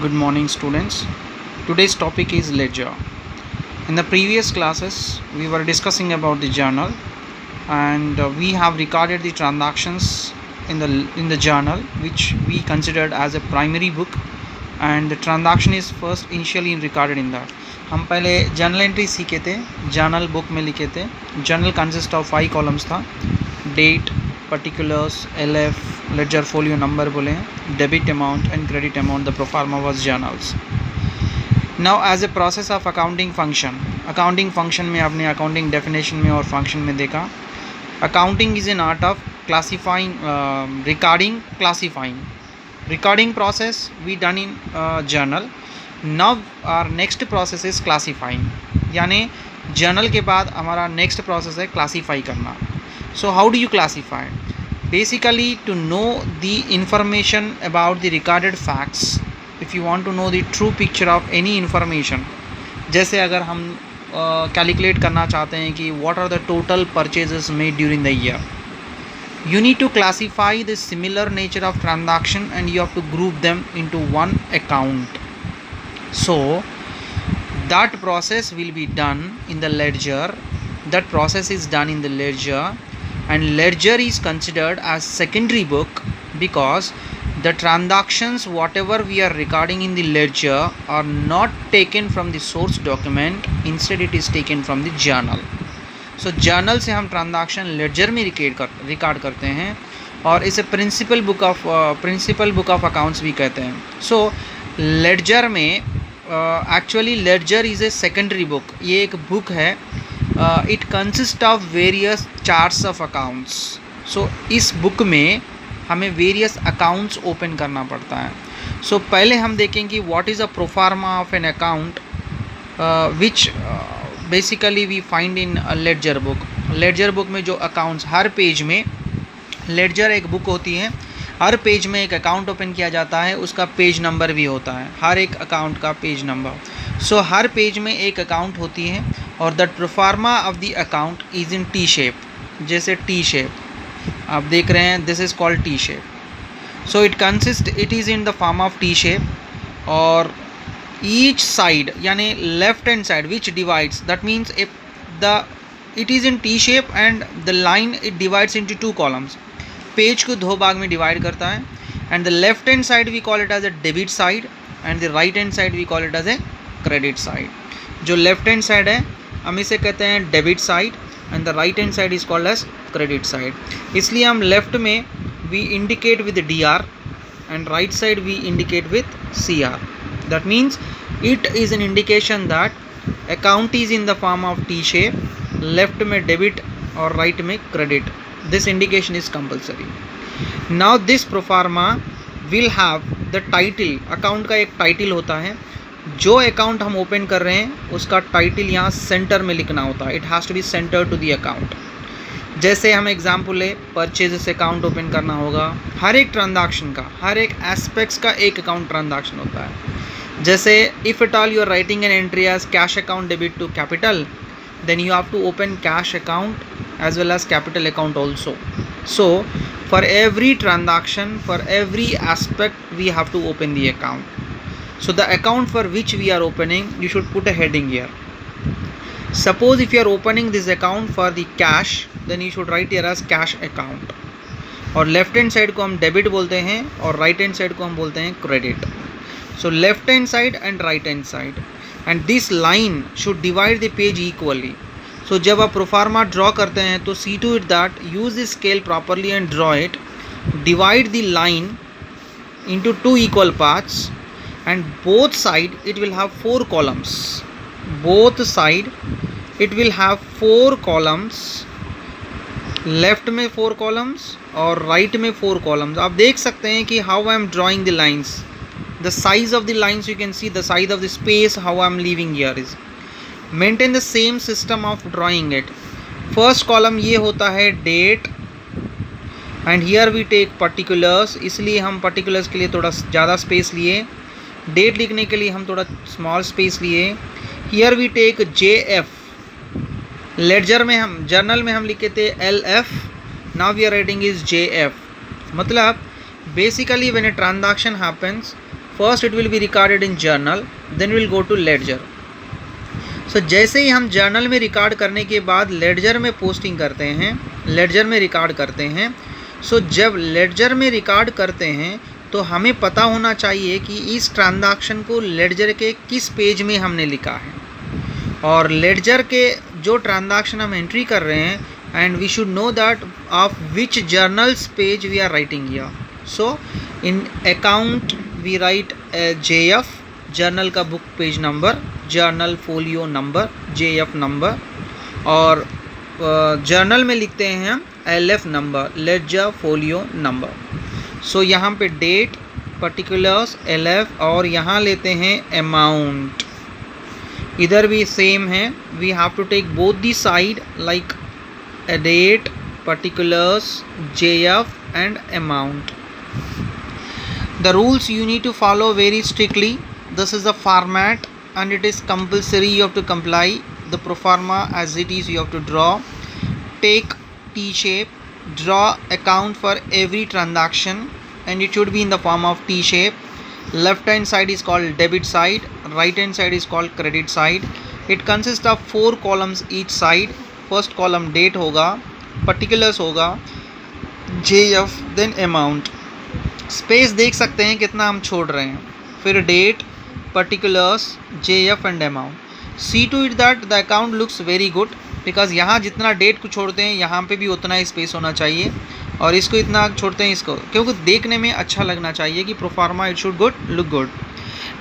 Good morning, students. Today's topic is ledger. In the previous classes, we were discussing about the journal, and we have recorded the transactions in the journal, which we considered as a primary book, and the transaction is first initially recorded in that. हम पहले journal entry सीखे थे, journal book में लिखे थे. Journal consist of 5 columns था. Date, particulars, LF, ledger folio number बोले हैं, debit amount and credit amount. The pro forma was journals. Now as a process of accounting function में आपने accounting definition में और function में देखा. Accounting is an art of classifying, recording process we done in journal. Now our next process is classifying, यानी journal के बाद हमारा next process है classify करना. So how do you classify? Basically, to know the information about the recorded facts. If you want to know the true picture of any information, जैसे अगर हम calculate करना चाहते हैं कि what are the total purchases made during the year, you need to classify the similar nature of transaction and you have to group them into one account. So that process will be done in the ledger. That process is done in the ledger, and ledger is considered as secondary book because the transactions whatever we are recording in the ledger are not taken from the source document, instead it is taken from the journal. So journal से हम transaction ledger में record करते हैं और इसे principal book of accounts भी कहते हैं. सो लेडजर में actually ledger is a secondary book. ये एक बुक है. It consist of various charts of accounts. So इस बुक में हमें वेरियस अकाउंट्स ओपन करना पड़ता है. सो पहले हम देखेंगे what is a proforma of an account which basically we find in ledger book. Ledger book में जो अकाउंट्स, हर पेज में, लेडजर एक बुक होती है, हर पेज में एक अकाउंट ओपन किया जाता है, उसका पेज नंबर भी होता है, हर एक अकाउंट का पेज नंबर. सो हर पेज में एक अकाउंट होती है और the proforma of the account is in T shape. जैसे टी शेप आप देख रहे हैं, this is called T shape. So it is in the form of T shape. और ईच साइड यानी left hand side which divides, that means it is in T shape and the line it divides into 2 columns. Page को 2 भाग में divide करता है. And the left hand side we call it as a debit side and the right hand side we call it as a credit side. जो left hand side है हम इसे कहते हैं debit side and the right hand side is called as credit side. इसलिए हम left में we indicate with DR and right side we indicate with CR. That means it is an indication that account is in the form of T shape, left में debit और right में credit. This indication is compulsory. Now this proforma will have the title. Account का एक title होता है. जो account हम open कर रहे हैं उसका टाइटल यहाँ सेंटर में लिखना होता है. It has to be centre to the account. जैसे हम एग्जांपल ले, परचेजेस अकाउंट ओपन करना होगा. हर एक ट्रांजैक्शन का, हर एक एस्पेक्ट्स का एक अकाउंट ट्रांजैक्शन होता है. जैसे if at all you are writing an entry as cash account debit to capital, then you have to open cash account as well as capital account also. So for every transaction, for every aspect, we have to open the account. So the account for which we are opening, you should put a heading here. Suppose if you are opening this account for the cash, then you should write here as cash account. और left hand side को हम debit बोलते हैं और right hand side को हम बोलते हैं credit. So left hand side and right hand side, and this line should divide the page equally. So जब आप प्रोफार्मा ड्रॉ करते हैं तो see to it that use the scale properly and draw it. Divide the line into 2 equal parts and both side it will have 4 columns. Both side it will have 4 columns. Left में 4 columns और right में 4 columns. आप देख सकते हैं कि how I am drawing the lines. The size of the lines, you can see the size of the space how I am leaving here is. Maintain the same system of drawing it. First column ये होता है date and here we take particulars. इसलिए हम particulars के लिए थोड़ा ज़्यादा space लिए. Date लिखने के लिए हम थोड़ा small space लिए. Here we take JF. Ledger में हम, journal में हम लिखे थे LF. Now we are writing is JF. मतलब basically when a transaction happens, first it will be recorded in journal, then will go to ledger. So जैसे ही हम जर्नल में रिकॉर्ड करने के बाद लेडजर में पोस्टिंग करते हैं, लेडजर में रिकॉर्ड करते हैं। सो जब लेडजर में रिकॉर्ड करते हैं तो हमें पता होना चाहिए कि इस ट्रांजैक्शन को लेडजर के किस पेज में हमने लिखा है, और लेडजर के जो ट्रांजैक्शन हम एंट्री कर रहे हैं, and we should know that of which journals page we are writing here. So in account we write JF, journal का book page number, journal folio number, JF number, और journal में लिखते हैं हम LF number, ledger folio number. So यहाँ पे date, particulars, LF, और यहाँ लेते हैं अमाउंट। इधर भी सेम है, we have to take both the side like date, particulars, JF and amount. The rules you need to follow very strictly. This is the format and it is compulsory, you have to comply. The pro forma as it is you have to draw. Take T shape, draw account for every transaction and it should be in the form of T shape. Left hand side is called debit side, right hand side is called credit side. It consists of 4 columns each side. First column date होगा, particulars होगा, JF, then amount. Space देख सकते हैं कितना हम छोड़ रहे हैं, फिर date, particulars, JF and amount. See to it that the account looks very good, because यहाँ जितना डेट को छोड़ते हैं यहाँ पे भी उतना ही स्पेस होना चाहिए, और इसको इतना छोड़ते हैं इसको, क्योंकि देखने में अच्छा लगना चाहिए कि proforma it should good look good.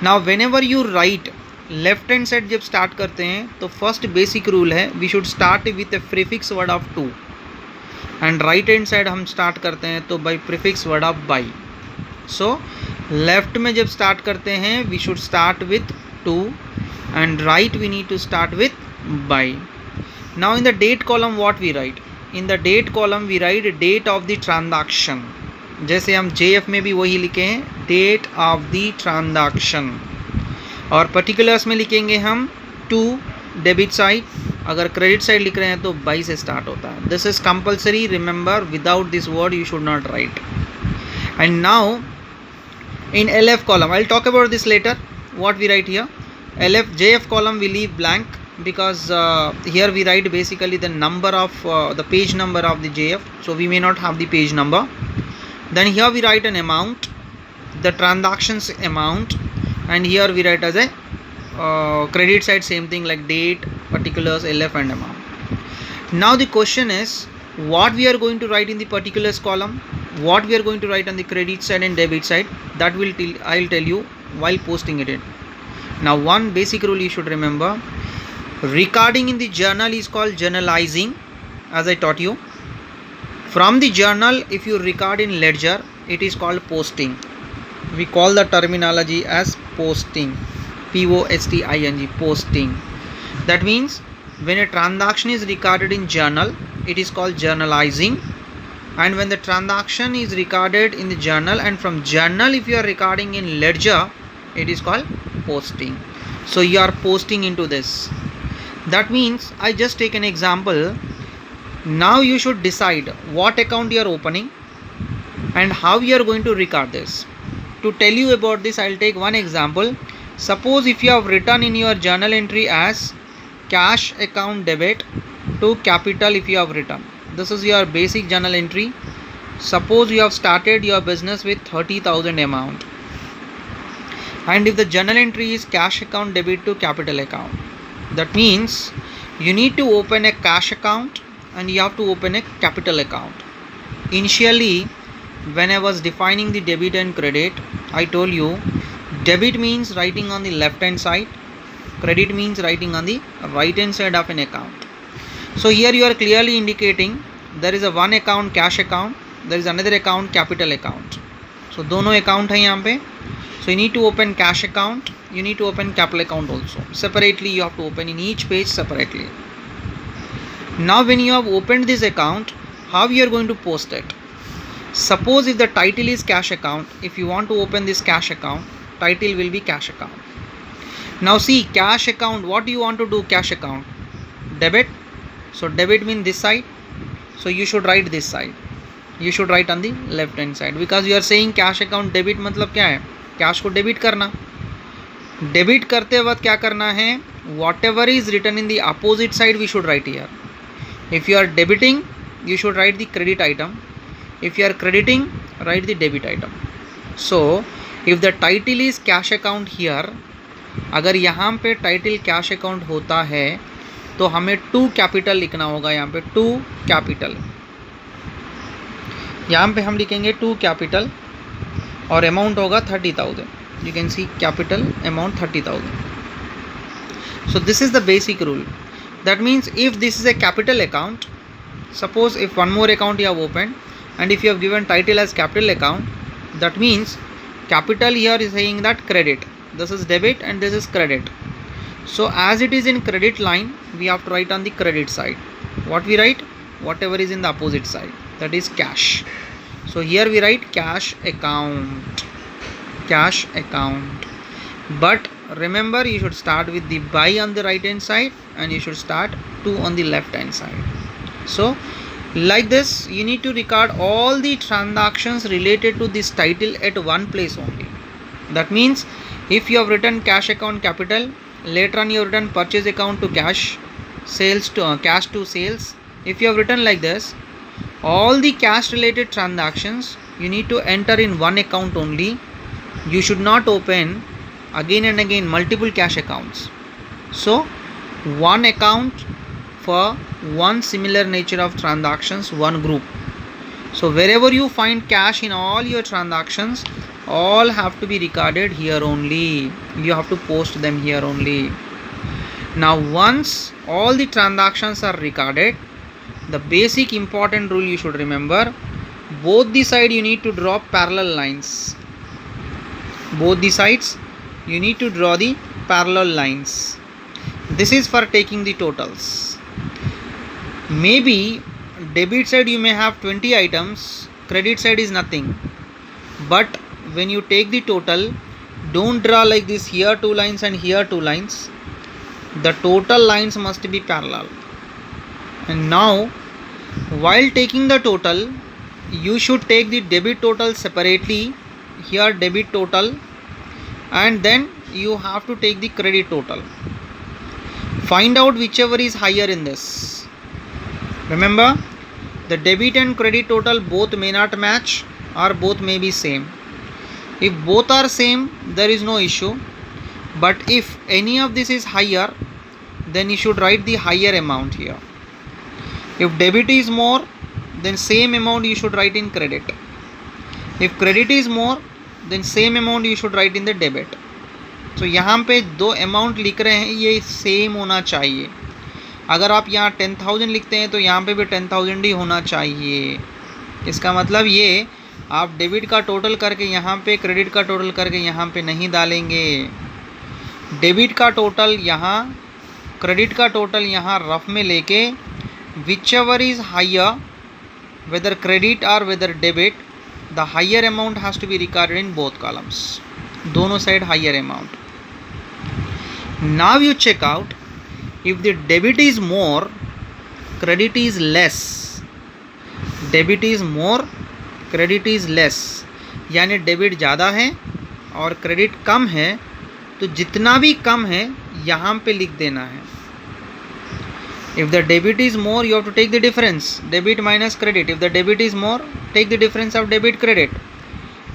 Now whenever you write, left hand side जब स्टार्ट करते हैं तो फर्स्ट बेसिक रूल है we should start with a prefix word of to, and right hand side हम start करते हैं तो by prefix word of by. So left में जब स्टार्ट करते हैं we should start with to, and right we need to start with by. Now in the date column what we write, in the date column we write date of the transaction, जैसे हम JF में भी वही लिखे हैं, date of the transaction. और particulars में लिखेंगे हम टू, डेबिट साइड, अगर क्रेडिट साइड लिख रहे हैं तो बाई से स्टार्ट होता है। This is compulsory, remember, without this word you should not write. And now in LF column, I'll talk about this later, what we write here. JF column we leave blank because here we write basically the number of the page number of the JF, so we may not have the page number. Then here we write an amount, the transactions amount, and here we write as a credit side, same thing like date, particulars, LF and amount. Now the question is what we are going to write in the particulars column, what we are going to write on the credit side and debit side, that will I'll tell you while posting it in. Now one basic rule you should remember, recording in the journal is called journalizing, as I taught you. From the journal if you record in ledger it is called posting. We call the terminology as posting, POSTING, posting. That means when a transaction is recorded in journal it is called journalizing, and when the transaction is recorded in the journal and from journal if you are recording in ledger it is called posting. So you are posting into this. That means I just take an example. Now you should decide what account you are opening and how you are going to record this. To tell you about this I'll take one example. Suppose if you have written in your journal entry as cash account debit to capital, if you have written, this is your basic journal entry. Suppose you have started your business with 30,000 amount, and if the journal entry is cash account debit to capital account, that means you need to open a cash account and you have to open a capital account. Initially when I was defining the debit and credit, I told you debit means writing on the left hand side, credit means writing on the right hand side of an account. So here you are clearly indicating there is a one account cash account, there is another account capital account. So दोनों account है यहाँ पे. So you need to open cash account, you need to open capital account also. Separately you have to open in each page separately. Now when you have opened this account, how you are going to post it? Suppose if the title is cash account, if you want to open this cash account, title will be cash account. Now see, cash account, what do you want to do? Cash account debit. So debit means this side, so you should write this side, you should write on the left hand side, because you are saying cash account debit मतलब क्या है, cash को debit करना। Debit करते वक्त क्या करना है, whatever is written in the opposite side we should write here. If you are debiting you should write the credit item. If you are crediting, write the debit item. So if the title is cash account here, अगर यहाँ पे title cash account होता है तो हमें 2 capital लिखना होगा। यहाँ पे 2 कैपिटल, यहाँ पे हम लिखेंगे 2 कैपिटल और अमाउंट होगा 30,000। You can see capital amount 30,000। So this is the basic rule. That means if this is a capital account, suppose if one more account you have opened and if you have given title as capital account, that means capital here is saying that credit, this is debit and this is credit. So as it is in credit line, we have to write on the credit side. What we write? Whatever is in the opposite side, that is cash. So here we write cash account, cash account. But remember, you should start with the by on the right hand side and you should start 2 on the left hand side. So like this you need to record all the transactions related to this title at one place only. That means if you have written cash account capital, later on you have written purchase account to cash, sales to cash to sales. If you have written like this, all the cash related transactions you need to enter in one account only. You should not open again and again multiple cash accounts. So one account for one similar nature of transactions, one group. So wherever you find cash in all your transactions, all have to be recorded here only. You have to post them here only. Now once all the transactions are recorded, the basic important rule you should remember, both the side you need to draw parallel lines. Both the sides you need to draw the parallel lines. This is for taking the totals. Maybe debit side you may have 20 items, credit side is nothing. But when you take the total, don't draw like this, here 2 lines and here 2 lines. The total lines must be parallel. And now while taking the total, you should take the debit total separately. Here debit total, and then you have to take the credit total. Find out whichever is higher in this. Remember, the debit and credit total both may not match or both may be same. If both are same, there is no issue. But if any of this is higher, then you should write the higher amount here. If debit is more, then same amount you should write in credit. If credit is more, then same amount you should write in the debit. So यहाँ पे 2 amount लिख रहे हैं, ये same होना चाहिए। अगर आप यहाँ 10,000 लिखते हैं तो यहाँ पे भी 10,000 ही होना चाहिए। इसका मतलब ये आप डेबिट का टोटल करके यहाँ पे, क्रेडिट का टोटल करके यहाँ पे नहीं डालेंगे। डेबिट का टोटल यहाँ, क्रेडिट का टोटल यहाँ रफ में लेके, whichever is higher, whether credit और whether debit, the higher amount has to be recorded in both columns. दोनों side higher amount. Now you check out, if the debit is more, credit is less. Debit is more, credit is less. यानी debit ज़्यादा है और credit कम है, तो जितना भी कम है यहाँ पे लिख देना है। If the debit is more, you have to take the difference, debit minus credit. If the debit is more, take the difference of debit credit,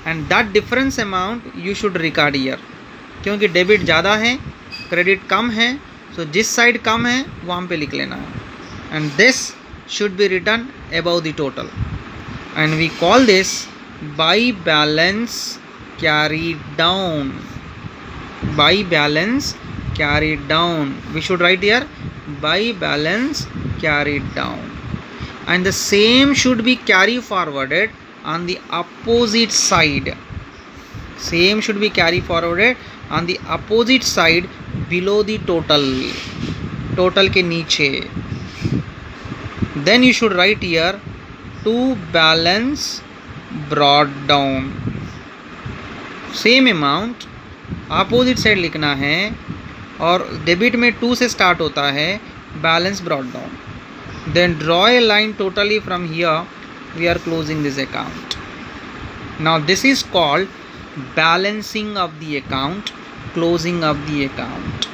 and that difference amount you should record here. क्योंकि debit ज़्यादा है, credit कम है, तो जिस side कम है वहाँ पे लिख लेना है। And this should be written above the total, and we call this by balance carried down. By balance carried down, we should write here by balance carried down, and the same should be carry forwarded on the opposite side. Same should be carry forwarded on the opposite side below the total. Total के नीचे. Then you should write here to balance brought down. Same amount opposite side लिखना है, और debit में 2 से स्टार्ट होता है, balance brought down. Then draw a line totally from here. We are closing this account. Now this is called balancing of the account, closing of the account.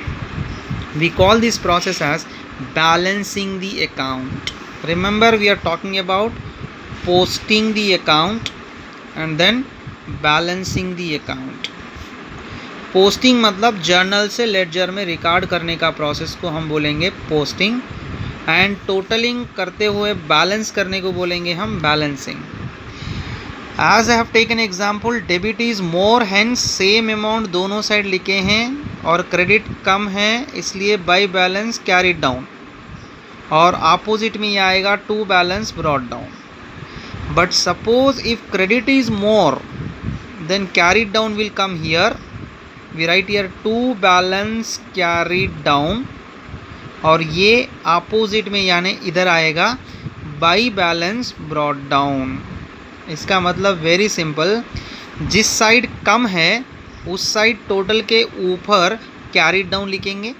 We call this process as balancing the account. Remember, we are talking about posting the account and then balancing the account. Posting मतलब journal से ledger में record करने का process को हम बोलेंगे posting, and totalling करते हुए बैलेंस करने को बोलेंगे हम balancing. As I have taken example, debit is more, hence same amount दोनों साइड लिखे हैं, और क्रेडिट कम है इसलिए बाई बैलेंस कैरिड डाउन, और अपोजिट में ये आएगा to balance brought down. But suppose if credit is more, then carried down will come here. We write here to balance carried down, और ये अपोजिट में यानी इधर आएगा बाई बैलेंस ब्रॉट डाउन. इसका मतलब वेरी सिंपल, जिस साइड कम है उस साइड टोटल के ऊपर कैरिड डाउन लिखेंगे,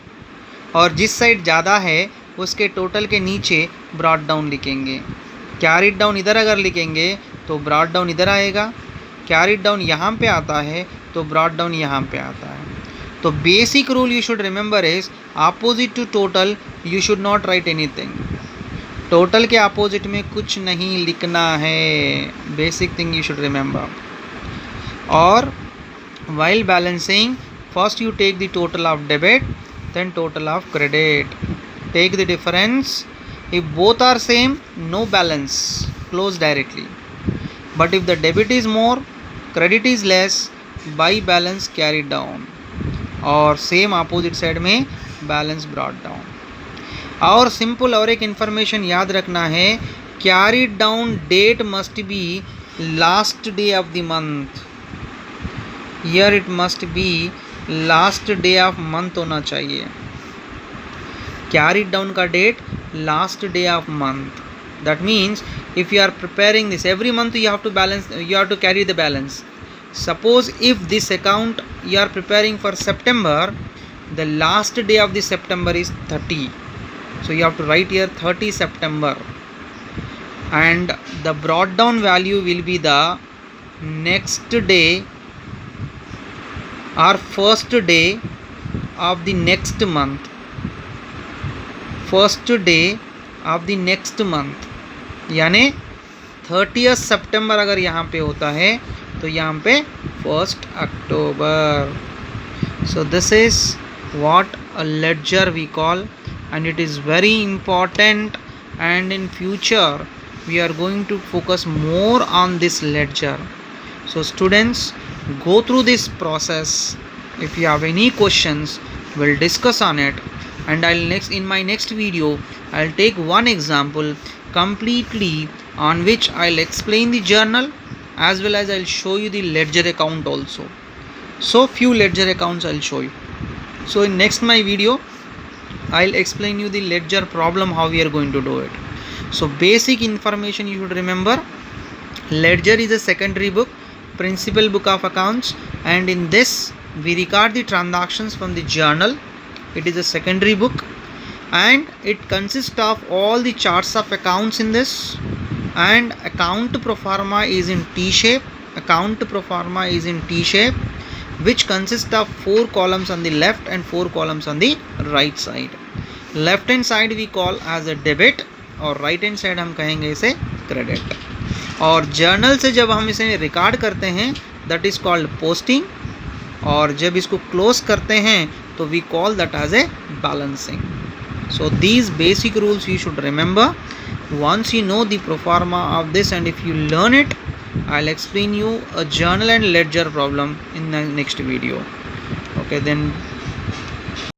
और जिस साइड ज़्यादा है उसके टोटल के नीचे ब्रॉट डाउन लिखेंगे. कैरिड डाउन इधर अगर लिखेंगे तो ब्रॉट डाउन इधर आएगा, कैरिड डाउन यहाँ पे आता है तो ब्रॉट डाउन यहाँ पे आता है. तो basic rule you should remember is opposite to total you should not write anything. Total के अपोजिट में कुछ नहीं लिखना है, basic thing you should remember. और while balancing, first you take the total of debit, then total of credit. Take the difference. If both are same, no balance, close directly. But if the debit is more, credit is less, by balance carried down. और same opposite side में balance brought down. और simple और एक information याद रखना है, carried down date must be last day of the month. Here it must be last day of month होना चाहिए. Carried down का date last day of month. That means if you are preparing this every month, you have to balance, you have to carry the balance. Suppose if this account you are preparing for September, the last day of the September is 30. So you have to write here 30 September, and the brought down value will be the next day or first day of the next month. First day of the next month यानी 30th सितंबर अगर यहाँ पे होता है तो यहाँ पे 1st October. So this is what a ledger we call, and it is very important, and in future we are going to focus more on this ledger. So students, go through this process. If you have any questions, we'll discuss on it, and in my next video I'll take one example completely on which I'll explain the journal as well as I'll show you the ledger account also. So few ledger accounts I'll show you. So in next my video I'll explain you the ledger problem, how we are going to do it. So basic information you should remember, ledger is a secondary book, principal book of accounts, and in this we record the transactions from the journal. It is a secondary book, and it consists of all the charts of accounts in this, and account pro forma is in T shape. Account pro forma is in T shape, which consists of 4 columns on the left and 4 columns on the right side. Left hand side we call as a debit, और right hand side हम कहेंगे इसे credit. और journal से जब हम इसे record करते हैं दैट इज़ कॉल्ड पोस्टिंग, और जब इसको क्लोज करते हैं तो we call that as a balancing. So these basic rules you should remember. once you know the pro forma of this, and if you learn it, I'll explain you a journal and ledger problem in the next video. Okay, then